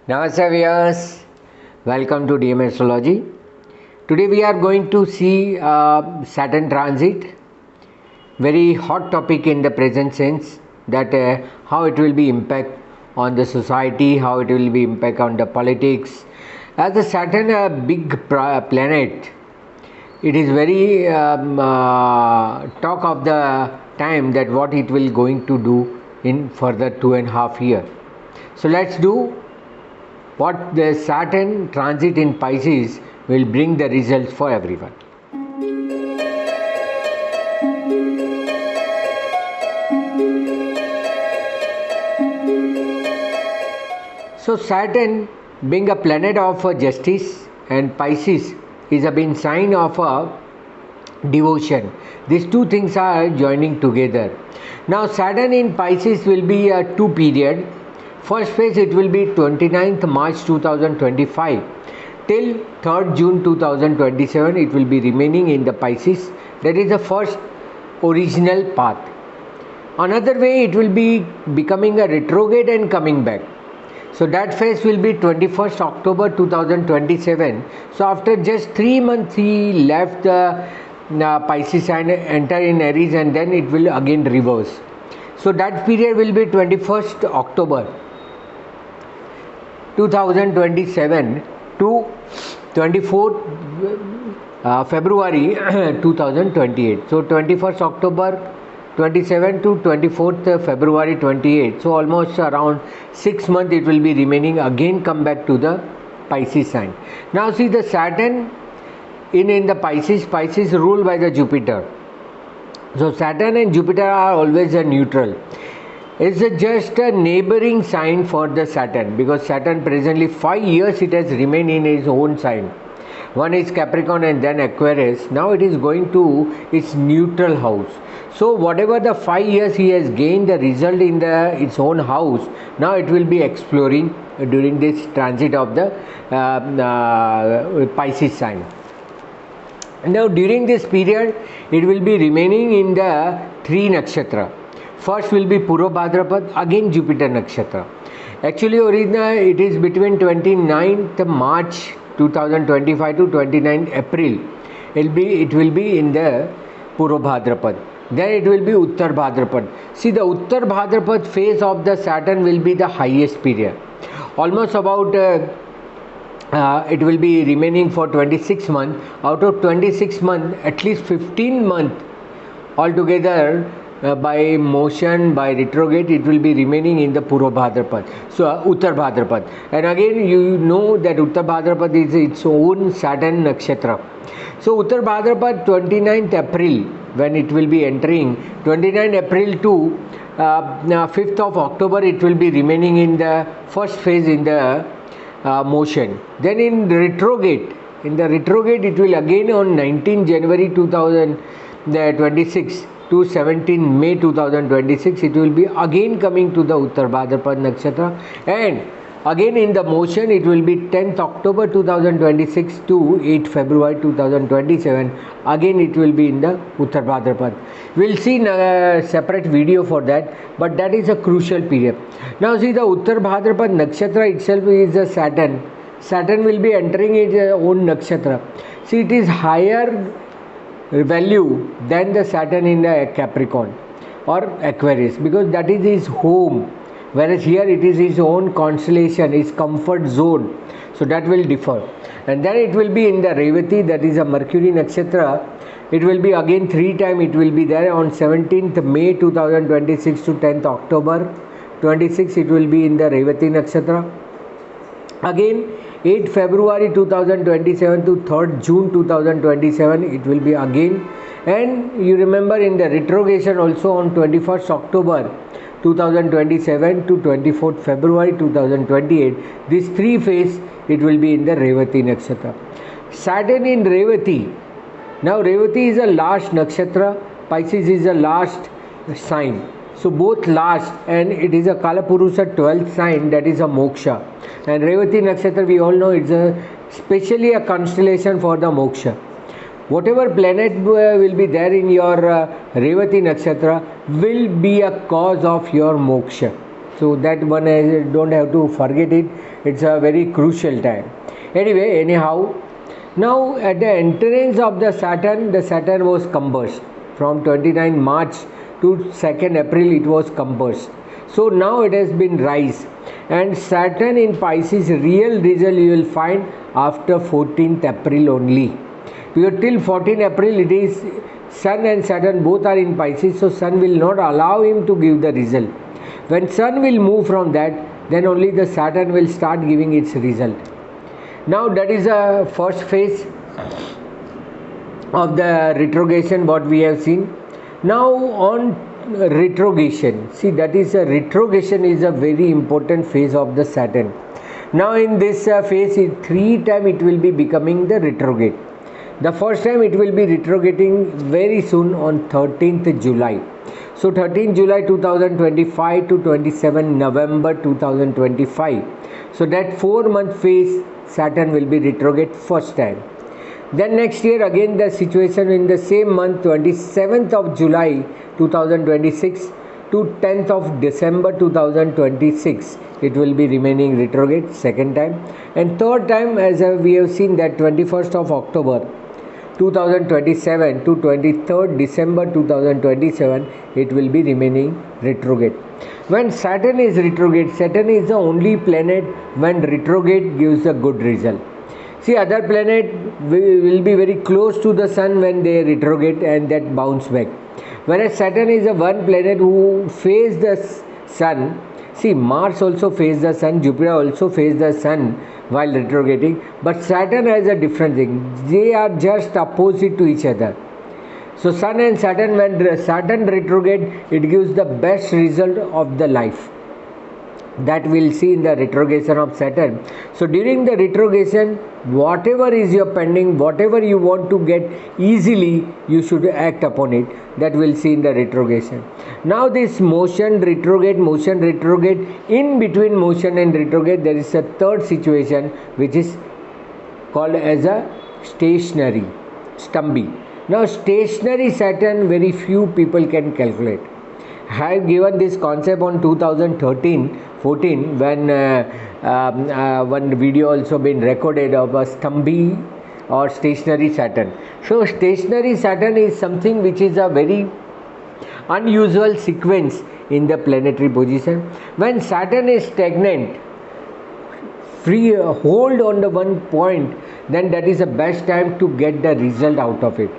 Namaste Viewers, welcome to DM Astrology. Today we are going to see Saturn transit, very hot topic in the present sense, that how it will be impact on the society, how it will be impact on the politics. As the Saturn a big planet, it is very talk of the time that what it will going to do in further 2.5 years. So let's do what the Saturn transit in Pisces will bring the results for everyone. So Saturn being a planet of justice, and Pisces is a being sign of devotion. These two things are joining together. Now Saturn in Pisces will be a two period. First phase it will be 29th March 2025 till 3rd June 2027. It will be remaining in the Pisces. That is the first original path. Another way it will be becoming a retrograde and coming back. So that phase will be 21st October 2027. So after just 3 months he left the Pisces and enter in Aries, and then it will again reverse. So that period will be 21st October 2027 to 24th February 2028. So 21st October 27 to 24th February 28. So almost around 6 months it will be remaining, again come back to the Pisces sign. Now see the Saturn in the Pisces ruled by the Jupiter. So Saturn and Jupiter are always a neutral. It's just a neighboring sign for the Saturn, because Saturn presently 5 years it has remained in his own sign. One is Capricorn and then Aquarius. Now it is going to its neutral house. So whatever the 5 years he has gained the result in its own house, now it will be exploring during this transit of the Pisces sign. Now during this period it will be remaining in the 3 nakshatra. First will be Purva Bhadrapad, again Jupiter nakshatra. Actually originally it is between 29th March 2025 to 29th April. It will be in the Purva Bhadrapad. Then it will be Uttar Bhadrapad. See, the Uttar Bhadrapad phase of the Saturn will be the highest period. Almost about it will be remaining for 26 months. Out of 26 months, at least 15 months altogether by motion, by retrograde, it will be remaining in the Purva Bhadrapad. So Uttar Bhadrapad. And again you know that Uttar Bhadrapad is its own Saturn nakshatra. So Uttar Bhadrapad 29th April when it will be entering, 29th April to 5th of October it will be remaining in the first phase in the motion. Then in retrograde, it will again on 19 January 2026 to 17 May 2026 it will be again coming to the Uttar Bhadrapad nakshatra, and again in the motion it will be 10th October 2026 to 8th February 2027. Again it will be in the Uttar Bhadrapad. We'll see a separate video for that, but that is a crucial period. Now see, the Uttar Bhadrapad nakshatra itself is a Saturn. Saturn will be entering its own nakshatra. See, it is higher value than the Saturn in the Capricorn or Aquarius, because that is his home, whereas here it is his own constellation, his comfort zone. So that will differ. And then it will be in the Revati, that is a Mercury nakshatra. It will be again 3 times it will be there on 17th May 2026 to 10th October 26 it will be in the Revati nakshatra. Again 8th February 2027 to 3rd June 2027 it will be again. And you remember in the retrogression also on 21st October 2027 to 24th February 2028, these 3 phase it will be in the Revati nakshatra. Saturn in Revati. Now Revati is a last nakshatra, Pisces is a last sign. So both last, and it is a Kalapurusha 12th sign, that is a moksha. And Revati nakshatra we all know it's especially a constellation for the moksha. Whatever planet will be there in your Revati nakshatra will be a cause of your moksha. So that one I don't have to forget it. It's a very crucial time. Anyway, anyhow, now at the entrance of the Saturn was combust. From 29 March to 2nd April it was combust. So now it has been rise. And Saturn in Pisces, real result you will find after 14th April only. Because till 14th April it is Sun and Saturn both are in Pisces, so Sun will not allow him to give the result. When Sun will move from that, then only the Saturn will start giving its result. Now that is the first phase of the retrogression what we have seen. Now on retrogression, see that is a retrogression is a very important phase of the Saturn. Now in this phase 3 times it will be becoming the retrograde. The first time it will be retrograding very soon on 13th July. So 13th July 2025 to 27 November 2025. So that 4-month phase Saturn will be retrograde first time. Then next year again the situation in the same month 27th of July 2026 to 10th of December 2026 it will be remaining retrograde second time. And third time, as we have seen, that 21st of October 2027 to 23rd December 2027 it will be remaining retrograde. When Saturn is retrograde, Saturn is the only planet when retrograde gives a good result. See, other planet will be very close to the Sun when they retrograde and that bounce back. Whereas Saturn is the one planet who face the Sun. See, Mars also face the Sun, Jupiter also face the Sun while retrograding, but Saturn has a different thing. They are just opposite to each other. So Sun and Saturn, when Saturn retrograde, it gives the best result of the life. That we'll see in the retrogression of Saturn. So during the retrogression, whatever is your pending, whatever you want to get easily, you should act upon it. That we'll see in the retrogression. Now this motion retrograde, in between motion and retrograde, there is a third situation which is called as a stationary, Stumby. Now stationary Saturn, very few people can calculate. I have given this concept on 2013-14 when one video also been recorded of a Stumby or stationary Saturn. So stationary Saturn is something which is a very unusual sequence in the planetary position. When Saturn is stagnant, free hold on the one point, then that is the best time to get the result out of it.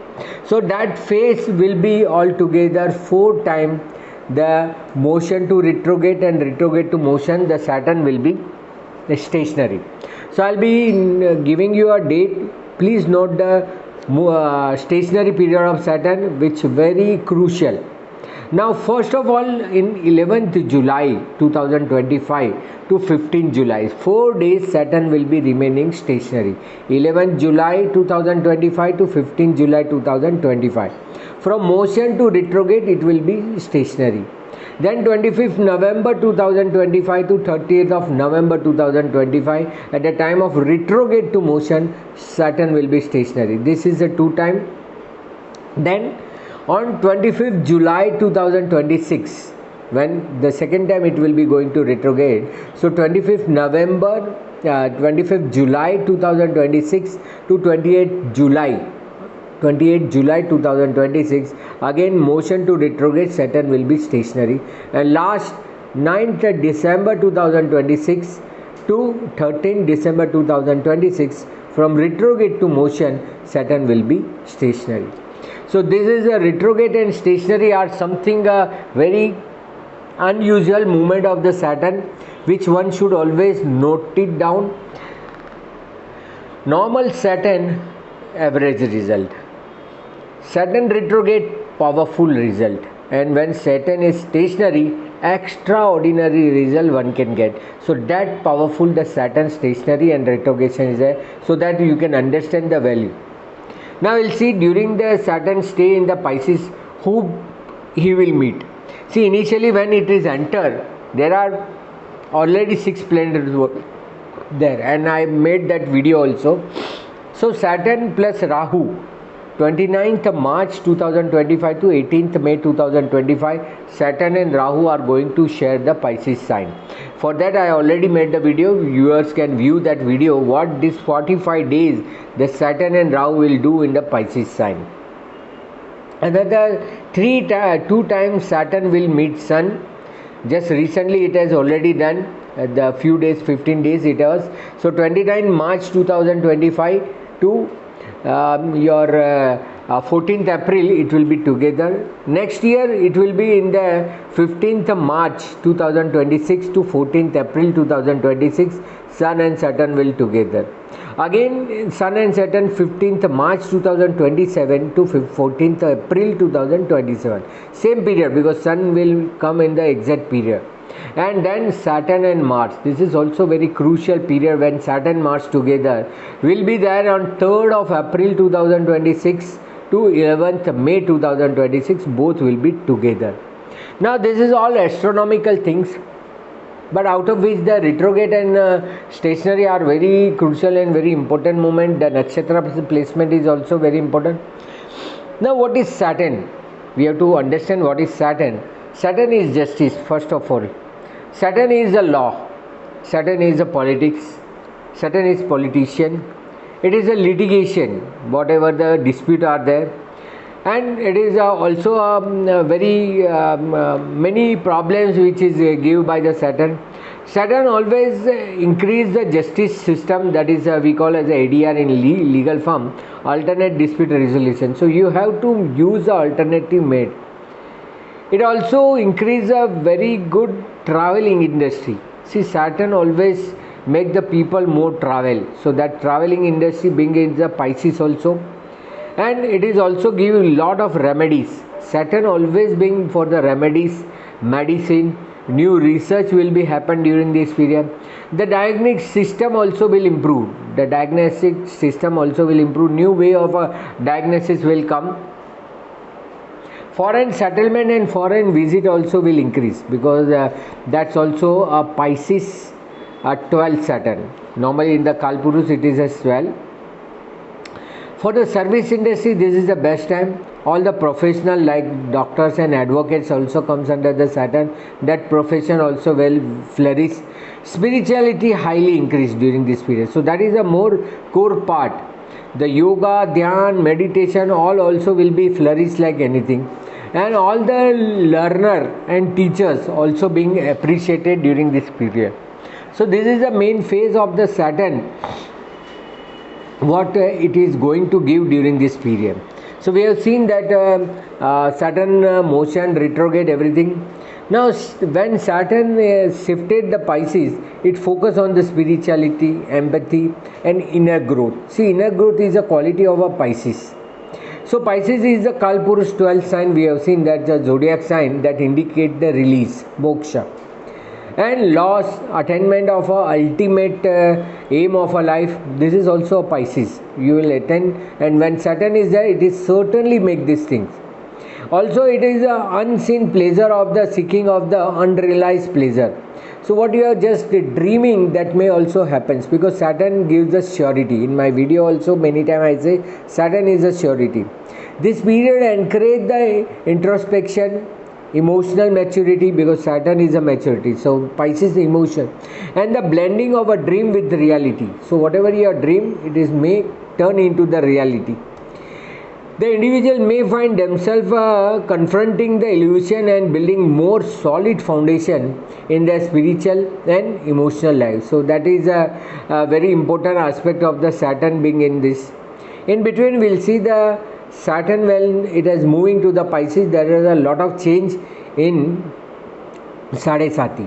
So that phase will be altogether 4 times the motion to retrograde and retrograde to motion, the Saturn will be stationary. So I'll be giving you a date. Please note the stationary period of Saturn, which very crucial. Now first of all, in 11th July 2025 to 15th July, 4 days Saturn will be remaining stationary. 11th July 2025 to 15th July 2025. From motion to retrograde it will be stationary. Then 25th November 2025 to 30th of November 2025, at the time of retrograde to motion, Saturn will be stationary. This is the 2 time. Then on 25th July 2026, when the second time it will be going to retrograde. So 25th July 2026 to 28th July 2026, again motion to retrograde, Saturn will be stationary. And last 9th December 2026 to 13th December 2026, from retrograde to motion, Saturn will be stationary. So this is a retrograde and stationary are something very unusual movement of the Saturn, which one should always note it down. Normal Saturn, average result. Saturn retrograde, powerful result. And when Saturn is stationary, extraordinary result one can get. So that powerful the Saturn stationary and retrogression is there, so that you can understand the value. Now we'll see during the Saturn stay in the Pisces who he will meet. See, initially when it is entered, there are already 6 planets there, and I made that video also. So Saturn plus Rahu 29th March 2025 to 18th May 2025, Saturn and Rahu are going to share the Pisces sign. For that I already made the video. Viewers can view that video, what this 45 days the Saturn and Rahu will do in the Pisces sign. Another 2 times Saturn will meet Sun. Just recently it has already done, the few days, 15 days it was. So 29 March 2025 to your 14th April it will be together. Next year it will be in the 15th March 2026 to 14th April 2026, Sun and Saturn will together. Again Sun and Saturn 15th March 2027 to 14th April 2027. Same period, because Sun will come in the exact period. And then Saturn and Mars. This is also very crucial period when Saturn and Mars together will be there on 3rd of April 2026 to 11th May 2026. Both will be together. Now this is all astronomical things, but out of which the retrograde and stationary are very crucial and very important moment. The nakshatra placement is also very important. Now what is Saturn? We have to understand what is Saturn. Saturn is justice, first of all. Saturn is the law. Saturn is the politics. Saturn is politician. It is a litigation, whatever the dispute are there. And it is also very many problems which is given by the Saturn. Saturn always increase the justice system, that is we call as ADR in legal form, alternate dispute resolution. So you have to use the alternative made. It also increase a very good traveling industry. See, Saturn always make the people more travel. So that traveling industry being in the Pisces also. And it is also give a lot of remedies. Saturn always being for the remedies, medicine, new research will be happen during this period. The diagnostic system also will improve. The diagnostic system also will improve. New way of diagnosis will come. Foreign settlement and foreign visit also will increase, because that's also a Pisces 12 Saturn. Normally in the Kalpurus it is as 12. For the service industry, this is the best time. All the professional like doctors and advocates also comes under the Saturn. That profession also will flourish. Spirituality highly increased during this period. So that is a more core part. The yoga, dhyan, meditation, all also will be flourished like anything. And all the learner and teachers also being appreciated during this period. So this is the main phase of the Saturn, what it is going to give during this period. So we have seen that Saturn motion, retrograde, everything. Now when Saturn shifted the Pisces, it focused on the spirituality, empathy and inner growth. See, inner growth is a quality of a Pisces. So Pisces is the Kalpurus 12th sign. We have seen that the zodiac sign that indicate the release, moksha, and loss, attainment of a ultimate aim of a life. This is also a Pisces. You will attain, and when Saturn is there, it is certainly make these things. Also, it is the unseen pleasure of the seeking of the unrealized pleasure. So what you are just dreaming, that may also happens, because Saturn gives us surety. In my video also many times I say Saturn is a surety. This period encourage the introspection, emotional maturity, because Saturn is a maturity. So Pisces emotion, and the blending of a dream with reality. So whatever your dream, it is may turn into the reality. The individual may find themselves confronting the illusion and building more solid foundation in their spiritual and emotional life. So that is a very important aspect of the Saturn being in this. In between we will see the Saturn when it is moving to the Pisces, there is a lot of change in Sade Sati.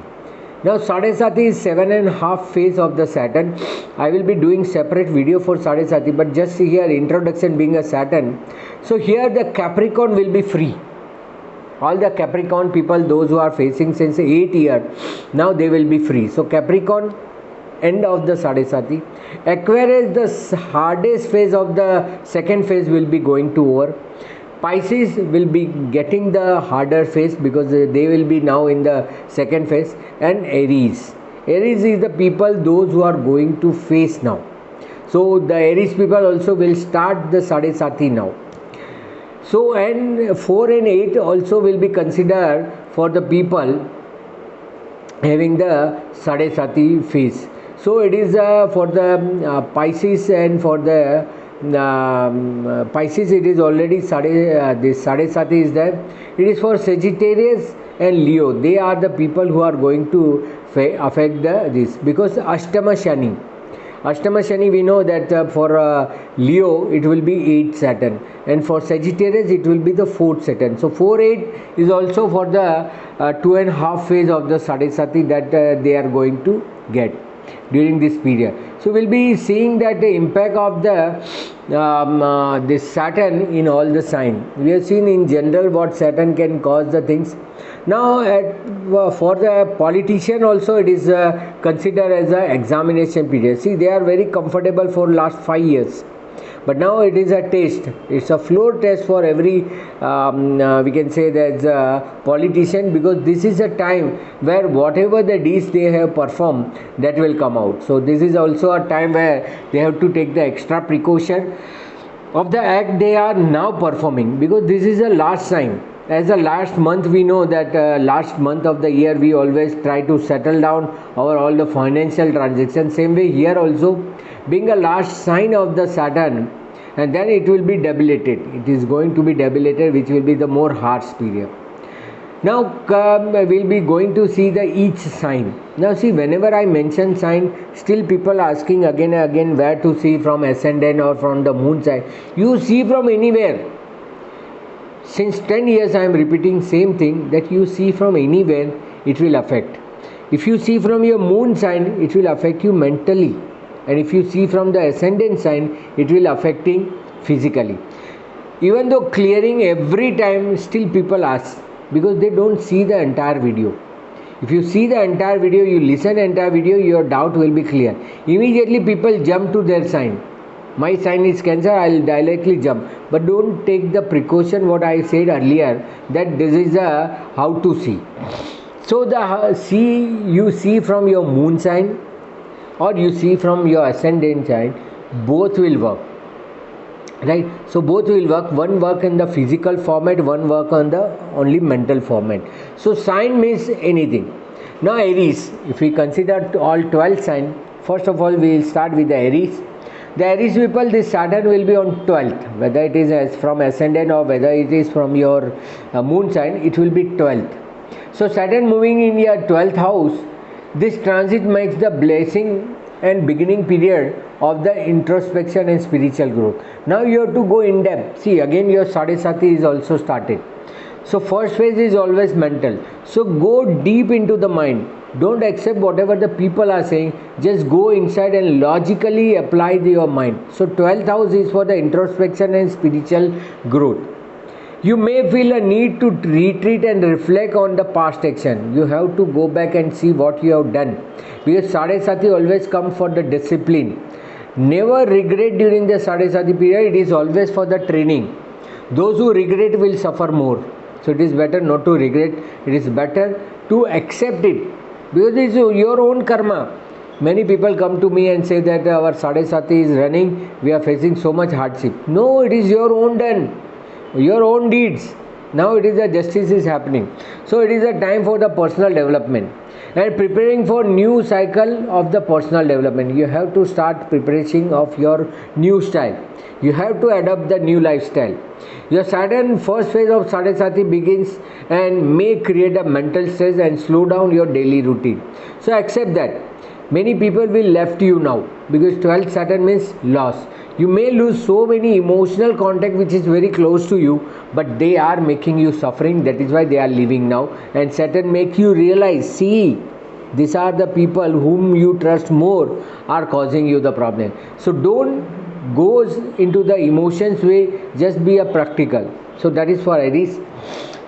Now Sade Sati is 7.5 phase of the Saturn. I will be doing separate video for Sade Sati, but just here introduction being a Saturn. So here the Capricorn will be free. All the Capricorn people, those who are facing since 8 years, now they will be free. So Capricorn, end of the Sade Sati. Aquarius, the hardest phase of the second phase will be going to over. Pisces will be getting the harder phase because they will be now in the second phase. And Aries. Aries is the people, those who are going to face now. So the Aries people also will start the Sade Sati now. So and 4 and 8 also will be considered for the people having the sade sati phase. So it is for the Pisces, and for the Pisces it is already sade, this sade sati is there. It is for Sagittarius and Leo. They are the people who are going to affect this, because Ashtama Shani we know that for Leo it will be 8 Saturn, and for Sagittarius it will be the 4th Saturn. So 4-8 is also for the 2.5 phase of the sade sati that they are going to get during this period. So we'll be seeing that the impact of the this Saturn in all the sign. We have seen in general what Saturn can cause the things. Now for the politician also it is considered as an examination period. See, they are very comfortable for last 5 years. But now it is a test. It's a floor test for every, we can say that's a politician, because this is a time where whatever the deeds they have performed, that will come out. So this is also a time where they have to take the extra precaution of the act they are now performing, because this is a last sign. As the last month, we know that last month of the year we always try to settle down our all the financial transactions. Same way here also, being a last sign of the Saturn, and then it will be debilitated. It is going to be debilitated, which will be the more harsh period. Now we'll be going to see the each sign. Now see, whenever I mention sign, still people asking again and again where to see, from ascendant or from the moon side. You see from anywhere. Since 10 years I am repeating same thing, that you see from anywhere, it will affect. If you see from your moon sign, it will affect you mentally. And if you see from the ascendant sign, it will affecting physically. Even though clearing every time, still people ask, because they don't see the entire video. If you see the entire video, you listen the entire video, your doubt will be clear. Immediately people jump to their sign. My sign is Cancer, I will directly jump. But don't take the precaution what I said earlier, that this is how to see. So you see from your moon sign or you see from your ascendant sign, both will work. Right? So both will work. One work in the physical format, one work on the only mental format. So sign means anything. Now Aries, if we consider all 12 signs, first of all we will start with the Aries. The Aries people, this Saturn will be on 12th, whether it is from ascendant or whether it is from your moon sign, it will be 12th. So Saturn moving in your 12th house, this transit makes the blessing and beginning period of the introspection and spiritual growth. Now you have to go in depth. See, again your sade sati is also started. So first phase is always mental. So go deep into the mind. Don't accept whatever the people are saying. Just go inside and logically apply your mind. So 12th house is for the introspection and spiritual growth. You may feel a need to retreat and reflect on the past action. You have to go back and see what you have done. Because sade sati always comes for the discipline. Never regret during the sade sati period. It is always for the training. Those who regret will suffer more. So it is better not to regret. It is better to accept it. Because it is your own karma. Many people come to me and say that our sade sati is running. We are facing so much hardship. No, it is your own done. Your own deeds. Now it is the justice is happening. So it is a time for the personal development and preparing for new cycle of the personal development. You have to start preparation of your new style. You have to adopt the new lifestyle. Your Saturn first phase of sade sati begins and may create a mental stress and slow down your daily routine. So accept that. Many people will left you now because 12th Saturn means loss. You may lose so many emotional contact which is very close to you, but they are making you suffering. That is why they are leaving now. And Saturn make you realize, see, these are the people whom you trust more are causing you the problem. So don't go into the emotions way, just be a practical. So that is for Aries.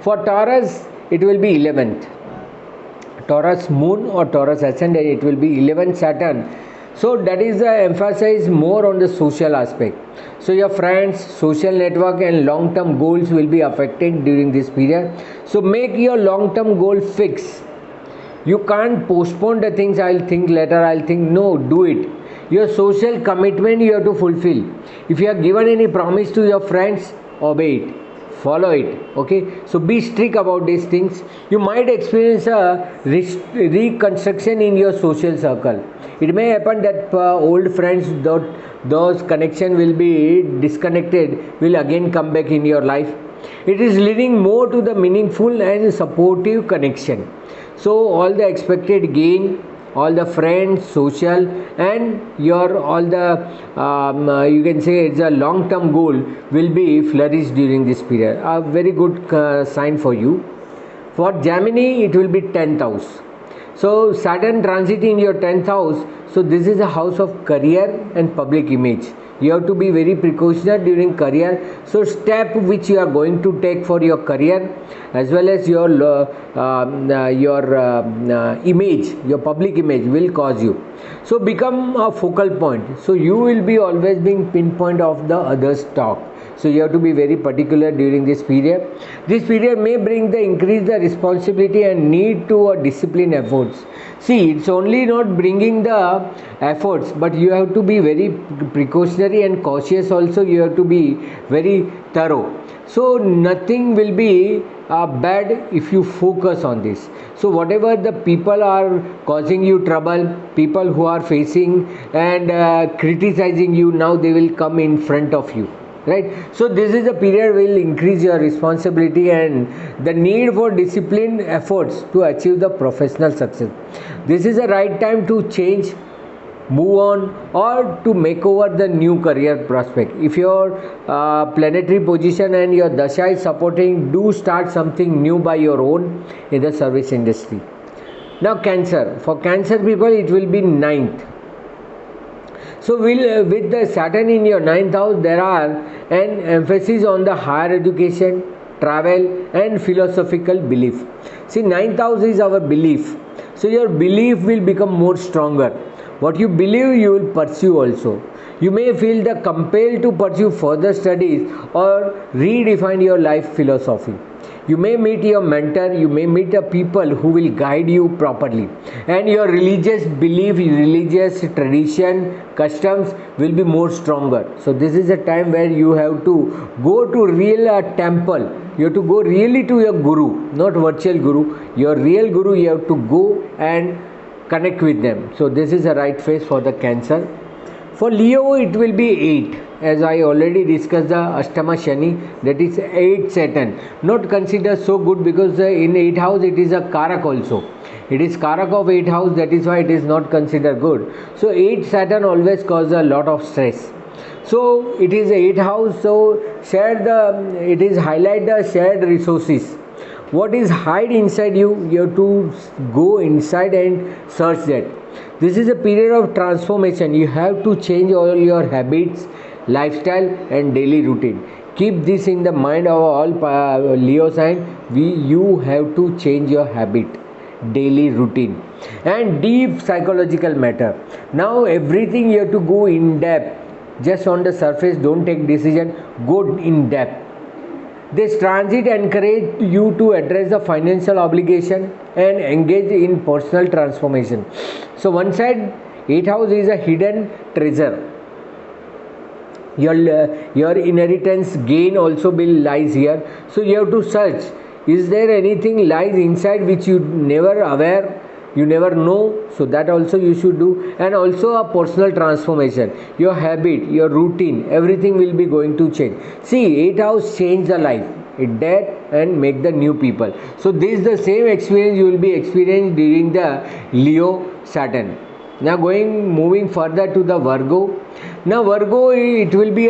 For Taurus, it will be 11th. Taurus moon or Taurus ascendant, it will be 11th Saturn. So that is the emphasis more on the social aspect. So your friends, social network and long-term goals will be affected during this period. So make your long-term goal fix. You can't postpone the things, I'll think later, I'll think, no, do it. Your social commitment you have to fulfill. If you have given any promise to your friends, obey it. follow it. Okay, so be strict about these things. You might experience a reconstruction in your social circle. It may happen that old friends, those connection will be disconnected, will again come back in your life. It is leading more to the meaningful and supportive connection. So all the expected gain, all the friends, social, and your all the you can say it's a long-term goal will be flourished during this period. A very good sign for you. For Gemini, it will be 10th house. So Saturn transit in your 10th house. So this is a house of career and public image. You have to be very precautionary during career. So step which you are going to take for your career as well as your image, your public image will cause you. So become a focal point. So you will be always being pinpoint of the other's talk. So you have to be very particular during this period. This period may bring the increase the responsibility and need to discipline efforts. See, it's only not bringing the efforts, but you have to be very precautionary and cautious also. You have to be very thorough. So nothing will be bad if you focus on this. So whatever the people are causing you trouble, people who are facing and criticizing you, now they will come in front of you. Right, so this is a period will increase your responsibility and the need for disciplined efforts to achieve the professional success. This is the right time to change, move on, or to make over the new career prospect. If your planetary position and your dasha is supporting, do start something new by your own in the service industry. Now Cancer, for Cancer people it will be 9th. So with the Saturn in your 9th house, there are an emphasis on the higher education, travel and philosophical belief. See, 9th house is our belief. So your belief will become more stronger. What you believe, you will pursue also. You may feel the compelled to pursue further studies or redefine your life philosophy. You may meet your mentor, you may meet a people who will guide you properly, and your religious belief, religious tradition, customs will be more stronger. So this is a time where you have to go to real temple. You have to go really to your guru, not virtual guru. Your real guru, you have to go and connect with them. So this is the right phase for the Cancer. For Leo, it will be 8. As I already discussed the Ashtama Shani, that is 8 Saturn. Not considered so good because in 8th house it is a Karak also. It is Karak of 8th house, that is why it is not considered good. So 8 Saturn always causes a lot of stress. So it is 8th house, so it is highlight the shared resources. What is hide inside you, you have to go inside and search that. This is a period of transformation. You have to change all your habits, lifestyle and daily routine. Keep this in the mind of all Leo sign. You have to change your habit, daily routine and deep psychological matter. Now everything you have to go in depth. Just on the surface, don't take decision, go in depth. This transit encourage you to address the financial obligation and engage in personal transformation. So one side, 8th house is a hidden treasure. Your inheritance gain also will lies here. So you have to search. Is there anything lies inside which you never aware? You never know, so that also you should do. And also a personal transformation, your habit, your routine, everything will be going to change. See, 8th house change the life, it dead and make the new people. So this is the same experience you will be experienced during the Leo Saturn. Now moving further to the Virgo. Now Virgo, it will be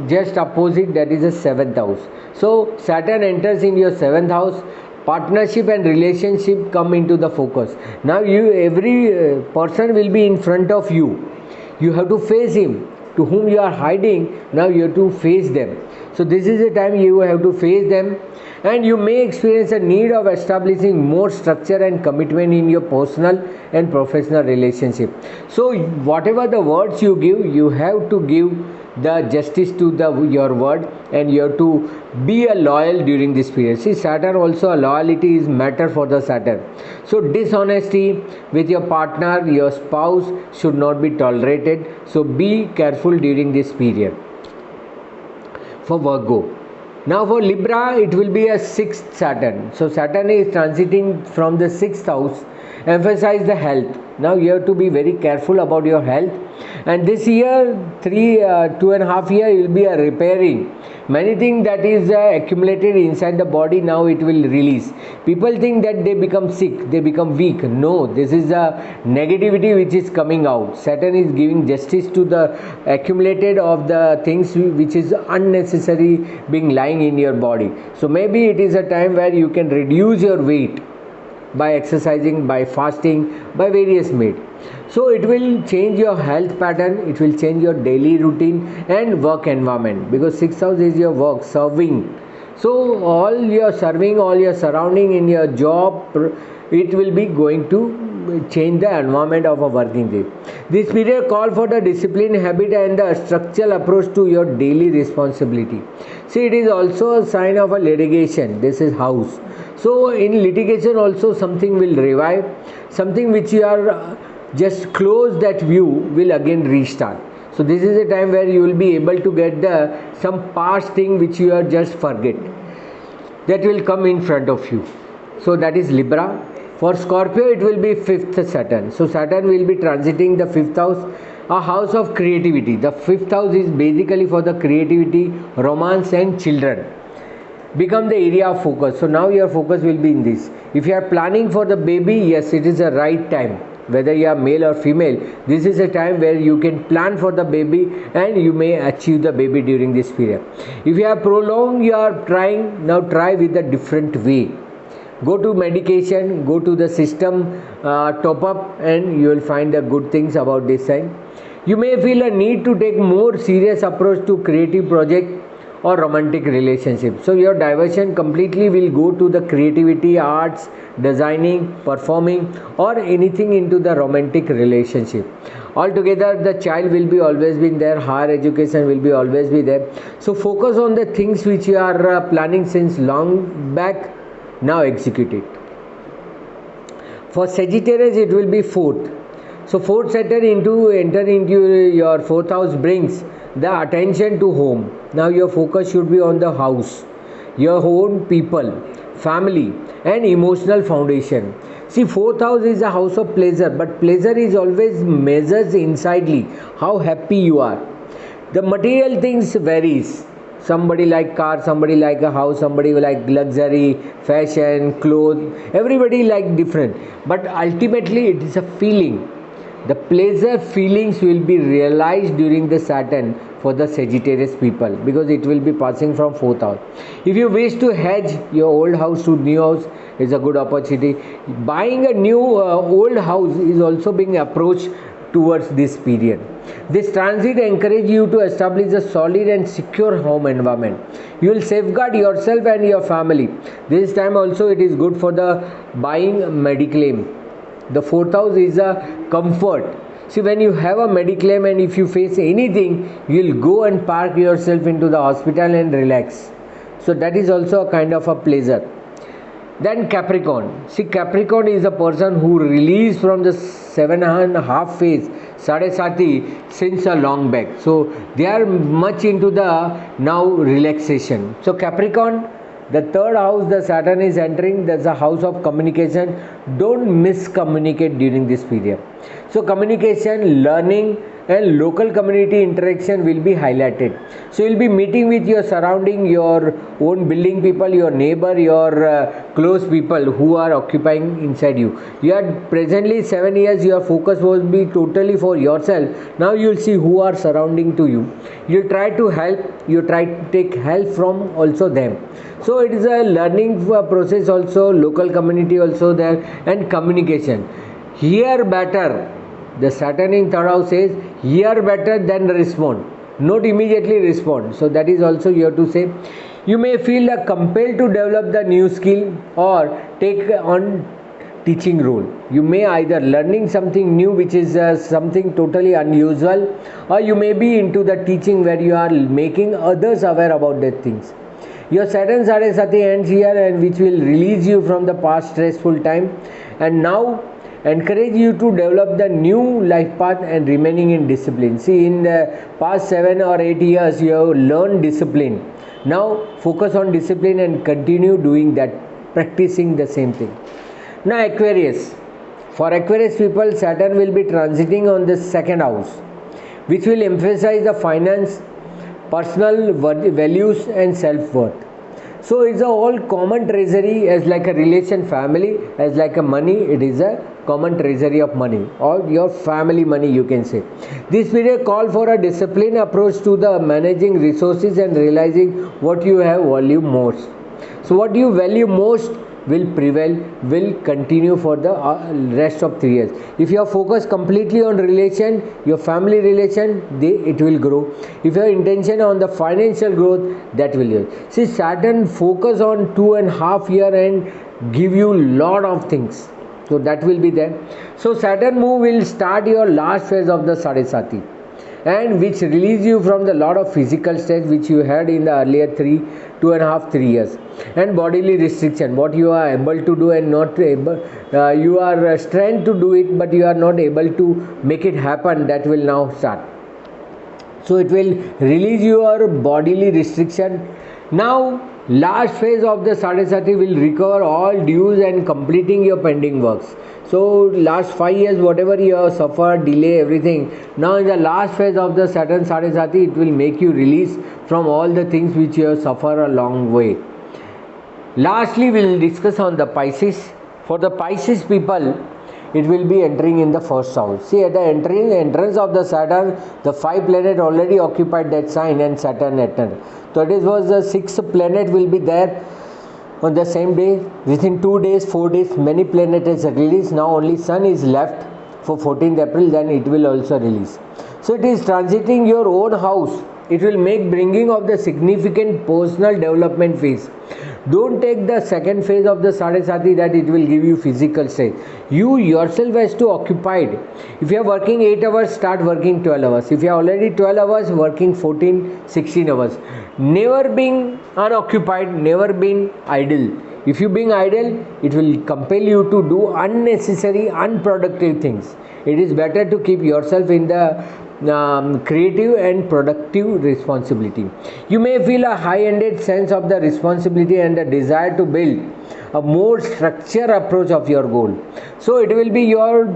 just opposite, that is the 7th house. So Saturn enters in your 7th house. Partnership and relationship come into the focus. Now every person will be in front of you. You have to face him. To whom you are hiding, now you have to face them. So this is the time you have to face them, and you may experience a need of establishing more structure and commitment in your personal and professional relationship. So whatever the words you give, you have to give the justice to your word, and you have to be a loyal during this period. See, Saturn also, a loyalty is matter for the Saturn. So dishonesty with your partner, your spouse should not be tolerated. So be careful during this period. For Virgo, Now for Libra, it will be a 6th Saturn. So Saturn is transiting from the 6th house, emphasize the health. Now you have to be very careful about your health. And this year, 2.5 years, you will be a repairing. Many things that is accumulated inside the body, now it will release. People think that they become sick, they become weak. No, this is a negativity which is coming out. Saturn is giving justice to the accumulated of the things which is unnecessary being lying in your body. So maybe it is a time where you can reduce your weight by exercising, by fasting, by various means. So it will change your health pattern, it will change your daily routine and work environment, because 6th house is your work, serving. So all your serving, all your surrounding in your job, it will be going to change the environment of a working day. This period call for the discipline, habit and the structural approach to your daily responsibility. See, it is also a sign of a litigation. This is house. So in litigation also something will revive, something which you are just close that view will again restart. So this is a time where you will be able to get some past thing which you are just forget, that will come in front of you. So that is Libra. For Scorpio, it will be 5th Saturn. So Saturn will be transiting the 5th house, a house of creativity. The 5th house is basically for the creativity, romance and children. Become the area of focus. So now your focus will be in this. If you are planning for the baby, yes, it is the right time. Whether you are male or female, this is a time where you can plan for the baby and you may achieve the baby during this period. If you have prolonged your trying, now try with a different way. Go to medication, go to the system, top up, and you will find the good things about this time. You may feel a need to take more serious approach to creative project or romantic relationship. So your diversion completely will go to the creativity, arts, designing, performing or anything into the romantic relationship. Altogether the child will be always been there, higher education will be always be there. So focus on the things which you are planning since long back, now execute it. For Sagittarius it will be 4th. So 4th Saturn enter into your 4th house brings the attention to home. Now your focus should be on the house, your own people, family and emotional foundation. See, 4th house is a house of pleasure, but pleasure is always measures insidely how happy you are. The material things varies. Somebody like car, somebody like a house, somebody like luxury, fashion, clothes. Everybody like different. But ultimately it is a feeling. The pleasure feelings will be realized during the Saturn for the Sagittarius people, because it will be passing from 4th house. If you wish to hedge your old house to new house, is a good opportunity. Buying a new old house is also being approached towards this period. This transit encourages you to establish a solid and secure home environment. You will safeguard yourself and your family. This time also it is good for the buying mediclaim. The 4th house is a comfort. See, when you have a mediclaim and if you face anything, you will go and park yourself into the hospital and relax. So that is also a kind of a pleasure. Then Capricorn. See, Capricorn is a person who released from the 7.5 phase, sade sati, since a long back. So they are much into the now relaxation. So Capricorn, the 3rd house the Saturn is entering, that's a house of communication. Don't miscommunicate during this period. So communication, learning and local community interaction will be highlighted. So you will be meeting with your surrounding, your own building people, your neighbor, your close people who are occupying inside you. You are presently 7 years, your focus will be totally for yourself. Now you will see who are surrounding to you. You try to help, you try to take help from also them. So it is a learning process also, local community also there, and communication. Hear better. The Saturn in 3rd house says, hear better than respond. Not immediately respond. So that is also you have to say. You may feel compelled to develop the new skill or take on teaching role. You may either learning something new which is something totally unusual, or you may be into the teaching where you are making others aware about that things. Your Saturn Sade Sati ends here, and which will release you from the past stressful time and now encourage you to develop the new life path and remaining in discipline. See, in the past 7 or 8 years you have learned discipline. Now focus on discipline and continue doing that, practicing the same thing. Now Aquarius. For Aquarius people, Saturn will be transiting on the second house, which will emphasize the finance, personal values and self-worth. So it's a all common treasury, as like a relation family, as like a money, it is a common treasury of money, or your family money you can say. This period call for a disciplined approach to the managing resources and realizing what you have value most. So what you value most will prevail, will continue for the rest of 3 years. If you are focused completely on relation, your family relation, it will grow. If your intention on the financial growth, that will grow. See, Saturn focus on 2.5 years and give you lot of things. So that will be there. So Saturn move will start your last phase of the sade, and which release you from the lot of physical stress which you had in the earlier 2.5-3 years, and bodily restriction, what you are able to do and not able, you are strength to do it but you are not able to make it happen, that will now start. So it will release your bodily restriction. Now last phase of the sade will recover all dues and completing your pending works. So last 5 years whatever you have suffered, delay, everything, now in the last phase of the Saturn sade, it will make you release from all the things which you have suffered a long way. Lastly, we will discuss on the Pisces. For the Pisces people, it will be entering in the first house. See, at the entrance of the Saturn, the 5 planets already occupied that sign and Saturn entered. So it was the 6th planet will be there on the same day. Within 2 days, 4 days, many planets are released. Now only Sun is left for 14th April, then it will also release. So it is transiting your own house. It will make bringing of the significant personal development phase. Don't take the second phase of the sade that it will give you physical stress. You yourself has to occupied. If you are working 8 hours, start working 12 hours. If you are already 12 hours, working 14, 16 hours. Never being unoccupied, never being idle. If you being idle, it will compel you to do unnecessary, unproductive things. It is better to keep yourself in the creative and productive responsibility. You may feel a high-ended sense of the responsibility and the desire to build a more structured approach of your goal. So it will be your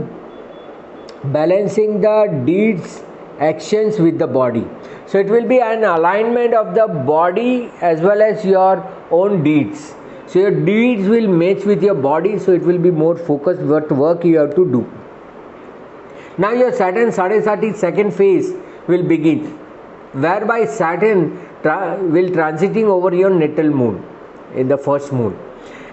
balancing the deeds, actions with the body. So it will be an alignment of the body as well as your own deeds. So your deeds will match with your body, so it will be more focused what work you have to do. Now your Saturn sade second phase will begin, whereby Saturn will transiting over your natal moon in the first moon,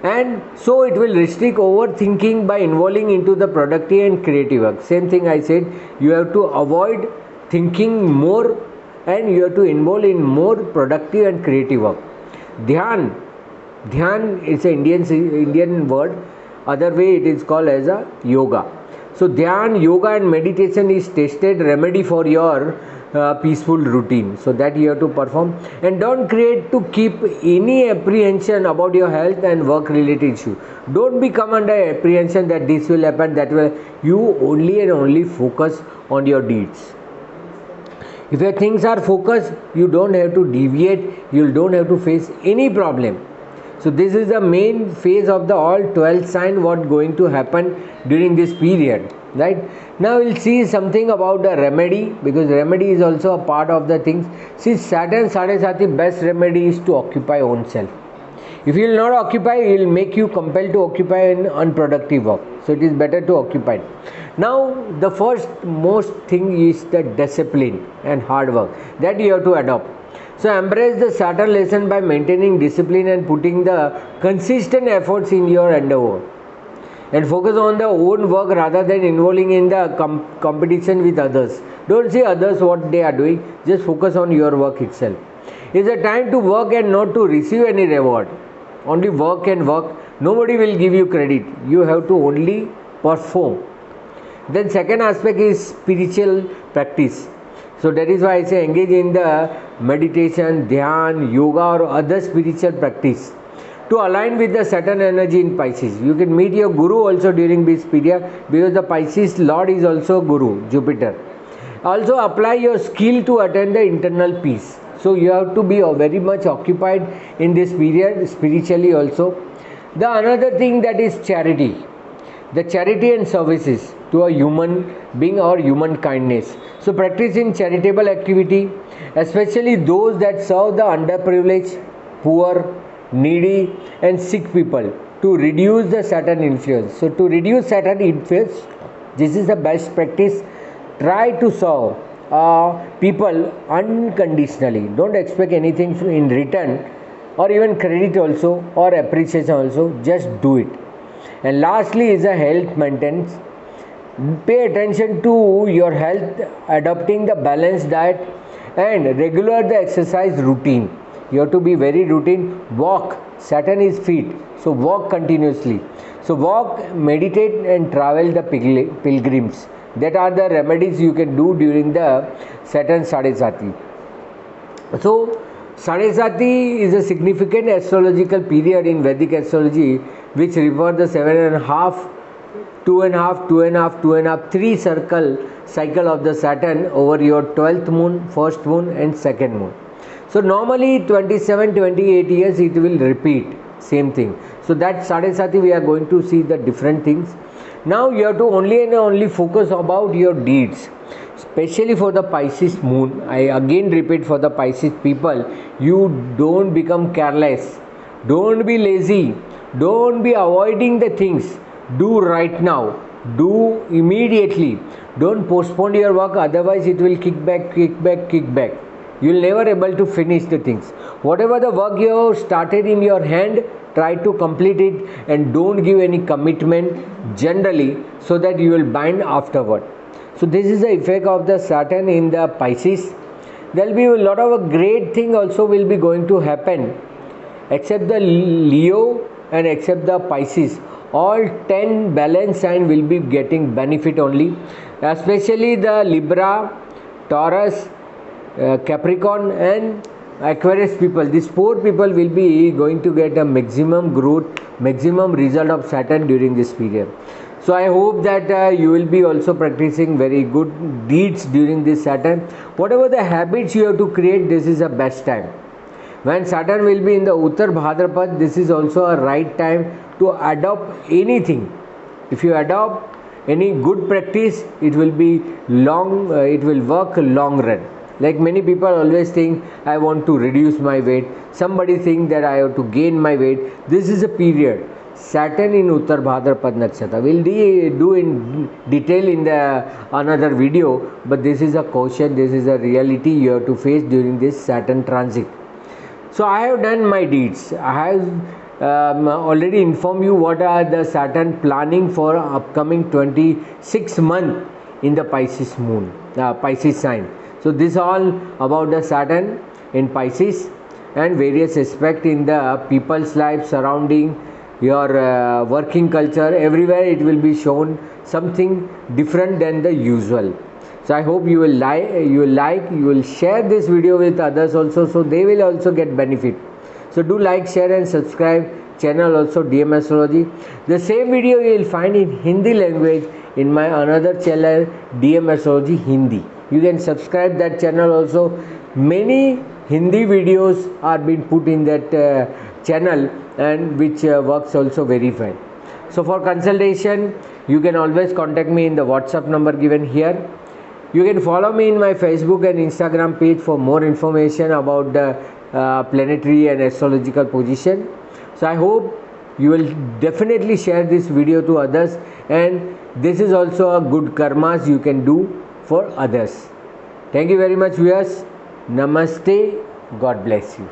and so it will restrict overthinking by involving into the productive and creative work. Same thing I said, you have to avoid thinking more and you have to involve in more productive and creative work. Dhyan is an Indian word, other way it is called as a yoga. So Dhyan, yoga and meditation is tested remedy for your peaceful routine. So that you have to perform, and don't create to keep any apprehension about your health and work related issue. Don't become under apprehension that this will happen, that will. You only and only focus on your deeds. If your things are focused, you don't have to deviate, you don't have to face any problem. So this is the main phase of the all 12 sign what going to happen during this period, right? Now we'll see something about the remedy, because remedy is also a part of the things. See, Saturn sade best remedy is to occupy own self. If you will not occupy, it will make you compelled to occupy in unproductive work. So it is better to occupy. Now the first most thing is the discipline and hard work that you have to adopt. So embrace the Saturn lesson by maintaining discipline and putting the consistent efforts in your endeavor, and focus on the own work rather than involving in the competition with others. Don't see others what they are doing, just focus on your work itself. It's a time to work and not to receive any reward. Only work and work. Nobody will give you credit. You have to only perform. Then second aspect is spiritual practice. So that is why I say engage in the meditation, dhyan, yoga or other spiritual practice to align with the Saturn energy in Pisces. You can meet your Guru also during this period, because the Pisces Lord is also Guru, Jupiter. Also apply your skill to attain the internal peace. So you have to be very much occupied in this period spiritually also. The another thing that is charity. The charity and services to a human being or human kindness. So practicing charitable activity, especially those that serve the underprivileged, poor, needy and sick people, to reduce the Saturn influence. So to reduce Saturn influence, this is the best practice. Try to serve people unconditionally. Don't expect anything in return or even credit also or appreciation also. Just do it. And lastly is a health maintenance. Pay attention to your health, adopting the balanced diet and regular the exercise routine. You have to be very routine. Walk. Saturn is feet, so walk continuously. So walk, meditate and travel the pilgrims. That are the remedies you can do during the Saturn Sade Sati. So Sade Sati is a significant astrological period in Vedic Astrology which refers the 7.5, 2.5, 2.5, 2.5, 3 cycle of the Saturn over your 12th moon, 1st moon and 2nd moon. So normally 27, 28 years it will repeat same thing. So that Sade Sati we are going to see the different things. Now you have to only focus about your deeds, especially for the Pisces moon. I again repeat, for the Pisces people, you don't become careless, don't be lazy, don't be avoiding the things. Do right now, do immediately, don't postpone your work, otherwise it will kick back. You will never able to finish the things. Whatever the work you have started in your hand, try to complete it and don't give any commitment generally, so that you will bind afterward. So this is the effect of the Saturn in the Pisces. There will be a lot of great thing also will be going to happen, except the Leo and except the Pisces. All 10 balance sign will be getting benefit only, especially the Libra, Taurus, Capricorn and Aquarius people. These 4 people will be going to get a maximum growth, maximum result of Saturn during this period. So I hope that you will be also practicing very good deeds during this Saturn. Whatever the habits you have to create, this is the best time. When Saturn will be in the Uttar Bhadrapad, this is also a right time to adopt anything. If you adopt any good practice, it will be long, it will work long run. Like many people always think, I want to reduce my weight. Somebody think that I have to gain my weight. This is a period. Saturn in Uttar Bhadrapad Nakshatra. We'll do in detail in the another video, but this is a caution, this is a reality you have to face during this Saturn transit. So I have done my deeds. I have already informed you what are the Saturn planning for upcoming 26 month in the Pisces moon, Pisces sign. So this all about the Saturn in Pisces and various aspects in the people's life, surrounding your working culture. Everywhere it will be shown something different than the usual. So I hope you will you will share this video with others also, so they will also get benefit. So do like, share and subscribe channel also, DM Astrology. The same video you will find in Hindi language in my another channel, DM Astrology Hindi. You can subscribe that channel also. Many Hindi videos are being put in that channel, and which works also very fine. So for consultation, you can always contact me in the WhatsApp number given here. You can follow me in my Facebook and Instagram page for more information about the planetary and astrological position. So I hope you will definitely share this video to others, and this is also a good karmas you can do for others. Thank you very much, viewers. Namaste. God bless you.